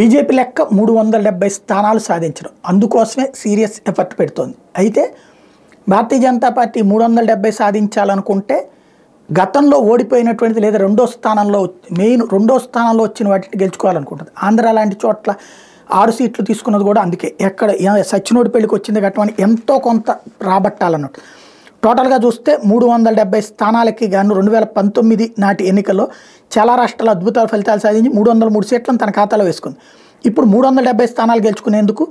BJP లెక్క 370 స్థానాలు సాధించడం అందుకోసమే సీరియస్ ఎఫర్ట్ పెడుతోంది. అయితే భారతీయ జనతా పార్టీ 370 సాధించాలనుకుంటే గతంలో ఓడిపోయినటువంటిది లేదా రెండో స్థానంలో వచ్చిన వాటిని గెలుచుకోవాలనుకుంటుంది. ఆంధ్ర లాంటి చోట్ల 6 సీట్లు తీసుకున్నది కూడా అందుకే. ఎక్కడ సచ్చినోడి పెళ్లికి వచ్చింది ఘట్టమని ఎంతో కొంత రాబట్టాలన్నట్టు. టోటల్గా చూస్తే 370 స్థానాలకి గాను 2019 నాటి ఎన్నికల్లో చాలా రాష్ట్రాలు అద్భుతాల ఫలితాలు సాధించి 303 సీట్లను తన ఖాతాలో వేసుకుంది. ఇప్పుడు 370 స్థానాలు గెలుచుకునేందుకు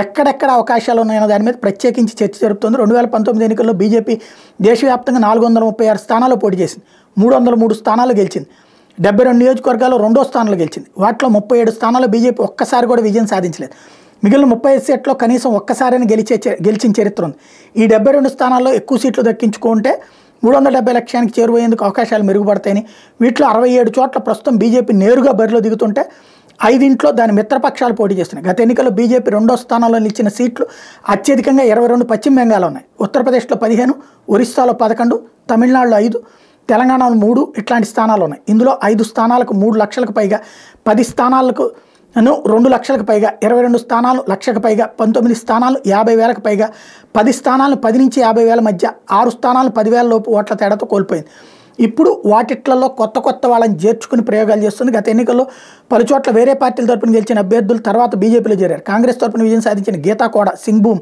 ఎక్కడెక్కడ అవకాశాలు ఉన్నాయన్న దాని మీద ప్రత్యేకించి చర్చ జరుపుతుంది. 2019 ఎన్నికల్లో బీజేపీ దేశవ్యాప్తంగా 436 స్థానాలు పోటీ చేసింది. 303 స్థానాలు గెలిచింది. 72 నియోజకవర్గాల్లో రెండో స్థానాలు గెలిచింది. వాటిలో 37 స్థానాల్లో బీజేపీ ఒక్కసారి కూడా విజయం సాధించలేదు. మిగిలిన 35 సీట్లో కనీసం ఒక్కసారైనా గెలిచిన చరిత్ర ఉంది. ఈ 72 స్థానాల్లో ఎక్కువ సీట్లు దక్కించుకుంటే 370 లక్ష్యానికి చేరువయ్యేందుకు అవకాశాలు మెరుగుపడతాయని, వీటిలో 67 చోట్ల ప్రస్తుతం బీజేపీ నేరుగా బరిలో దిగుతుంటే 5 దాని మిత్రపక్షాలు పోటీ చేస్తున్నాయి. గత ఎన్నికల్లో బీజేపీ రెండో స్థానంలో నిలిచిన సీట్లు అత్యధికంగా 22 పశ్చిమ బెంగాల్లో ఉన్నాయి. ఉత్తరప్రదేశ్లో 15, ఒరిస్సాలో 11, తమిళనాడులో 5, తెలంగాణలో 3 ఇట్లాంటి స్థానాలు ఉన్నాయి. ఇందులో 5 స్థానాలకు 3 లక్షలకు పైగా, 10 స్థానాలకు 2 లక్షలకు పైగా, 22 స్థానాలు లక్షకు పైగా, 19 స్థానాలు 50,000కు పైగా, 10 స్థానాలు 10 నుంచి 50,000 మధ్య, 6 స్థానాలు 10,000 లోపు ఓట్ల తేడాతో కోల్పోయింది. ఇప్పుడు వాటిట్లలో కొత్త వాళ్ళని చేర్చుకుని ప్రయోగాలు చేస్తుంది. గత ఎన్నికల్లో పలుచోట్ల వేరే పార్టీల తరపున గెలిచిన అభ్యర్థులు తర్వాత బీజేపీలో చేరారు. కాంగ్రెస్ తరపున విజయం సాధించిన గీతా కోడ, సింగ్భూమ్,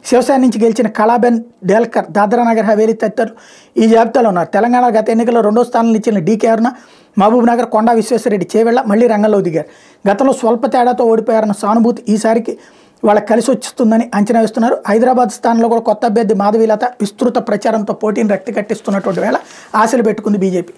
శివసేన నుంచి గెలిచిన కళాబెన్ డేల్కర్, దాద్రా నగర్ హవేలీ తదితరులు ఈ జాబితాలో ఉన్నారు. తెలంగాణ గత ఎన్నికల్లో రెండో స్థానంలో ఇచ్చిన డీకే అరుణ, మహబూబ్ నగర్, కొండా విశ్వేశ్వరరెడ్డి చేవెళ్ల మళ్లీ రంగంలో దిగారు. గతంలో స్వల్ప తేడాతో ఓడిపోయారన్న సానుభూతి ఈసారికి వాళ్ళకి కలిసి వస్తుందని అంచనా వేస్తున్నారు. హైదరాబాద్ స్థానంలో కూడా కొత్త అభ్యర్థి మాధవీలత విస్తృత ప్రచారంతో పోటీని రక్తి కట్టిస్తున్నటువంటి వేళ ఆశలు పెట్టుకుంది బీజేపీ.